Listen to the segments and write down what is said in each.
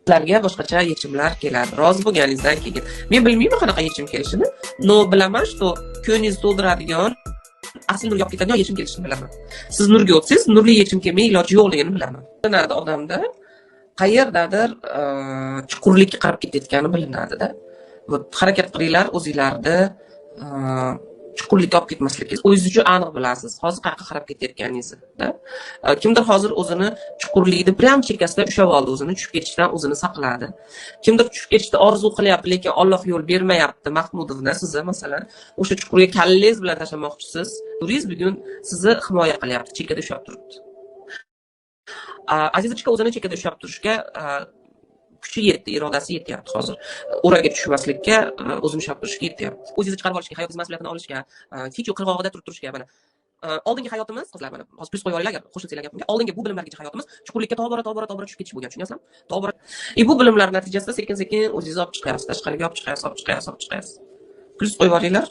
Sizlarga boshqacha yechimlar keladi. Rozi bo'lganingizdan keyin. Men bilmayman qanaqa yechim kelishini, no bilaman, что ko'nglingizni to'ldiradigan, asl nurga olib ketadigan yechim kelishini bilaman. Siz nurga o'tsangiz, nurli yechim kelmay iloji yo'qligini bilaman. Bilinadi odamda qayerdadir chuqurlikka qarab ketayotgani bilinadi-da. Bu harakat qilinglar o'zingizlarni chuqurlikka olib ketmasligingiz. O'zingiz uchun aniq bilasiz. Hozir qayerga qarab ketayotganingizni. Kimdir hozir o'zini chuqurlikni bilan chekkasida ushlab oldi, o'zini tushib ketishdan o'zini saqladi. Kimdir tushib ketishni orzu qilyapti, lekin Alloh yo'l bermayapti. Mahmudovna sizni masalan o'sha chuqurga kallangiz bilan tashlamoqchisiz. Nuringiz bugun sizni himoya qilyapti, chekkada ushlab turibdi. Azizochka o'zini chekkada ushlab turishga kuchi yetdi, irodasi yetyapti hozir. O'raga tushmaslikka, o'zini ushlab turishga yetyapti. O'zingizni chiqarib olishga, hayotingiz mas'uliyatini olishga, hech yo'q qirg'og'ida turishga mana. Oldingi hayotimiz, qizlar mana, hozir plus qo'yib olinglar agar qo'shilsanglar gapimga. Oldingi bu bilimlargacha hayotimiz chuqurlikka tobora tushib ketish bo'lgan, tushunasizmi? Tobora. Bu bilimlar natijasida sekin-sekin o'zingiz olib chiqyapsiz, tashqariga olib chiqyapsiz. Plus qo'yib olinglar.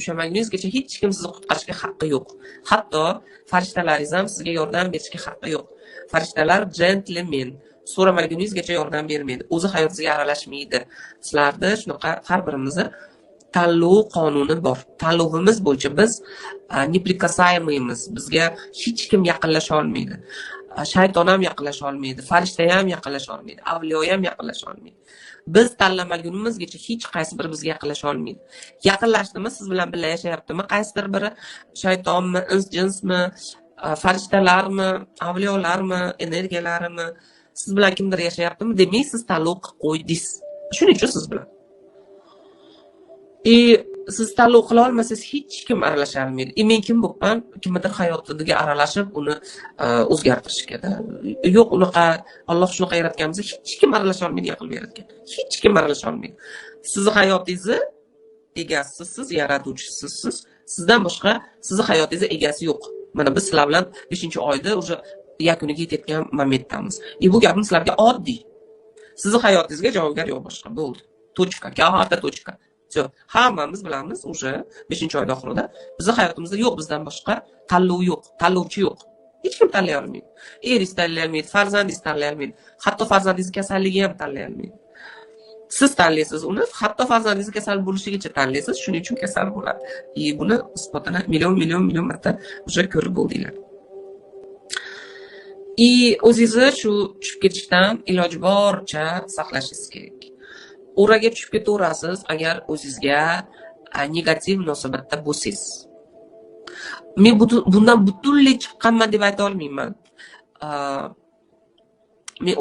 Ushamaningizgacha hech kim sizni qutqarishga haqqi yo'q. Hatto farishtalaringiz ham sizga yordam berishga haqqi yo'q. Farishtalar gentlemen. So'ramaguningizgacha yordam bermaydi. O'zi hayotingizga aralashmaydi. Sizlarda shunaqa har birimizni tanlov qonuni bor. Tanlovimiz bo'yicha biz неприкасаемыйmiz. Bizga hech kim yaqinlasha olmaydi. Shayton ham yaqinlasha olmaydi, farishta ham yaqinlasha olmaydi, avliyo ham yaqinlasha olmaydi. Biz tanlamagunimizgacha hech qaysi biri bizga yaqinlasha olmaydi. Yaqinlashdimi, siz bilan birga yashayaptimi? Qaysidir biri shaytonmi, ins jinsmi, farishtalarmi, avliyolarmi, energiyalarmi? Siz bilan kimdir yashayaptimi? Demak, siz tanlov qilib qo'ydingiz. Shuning uchun siz bilan. Siz tanlov qila olmasangiz hech kim aralasha olmaydi. Men kim bo'pman, kimdir hayotiga aralashib uni o'zgartirishga. Yo'q, unaqa Alloh shunaqa yaratganmiz, hech kim aralashib olmaydi, qilib yaratgan. Hech kim aralashib olmaydi. Sizning hayotingizni egasi siz, yaratuvchisiz siz. Sizdan boshqa sizning hayotingizning egasi yo'q. Mana biz sizlar bilan 5-oyda уже yakuniga yetayotgan momentdamiz. Bu gapim sizlarga oddiy. Sizning hayotingizga javobgar yo'q boshqa. Bo'ldi. Точка, katta точка. Hammamiz bilamiz уже 5-oyda oxirida bizning hayotimizda yo'q, bizdan boshqa tanlov yo'q, tanlovchi yo'q. Hech kim tanlay olmaydi. Eringiz tanlay olmaydi, farzandingiz tanlay olmaydi. Hatto farzandingizning kasalligi ham tanlay olmaydi. Siz tanlaysiz uni, hatto farzandingiz kasal bo'lishigacha tanlaysiz, shuning uchun kasal bo'ladi. Buni isbotini million marta уже ko'rib bo'ldinglar. O'zingizni shu tushib ketishdan iloji boricha saqlashingiz kerak. O'raga tushib ketaverasiz agar o'zingizga negativ munosabatda bo'lsangiz. Men bundan butunlay chiqqanman deb ayta olmayman.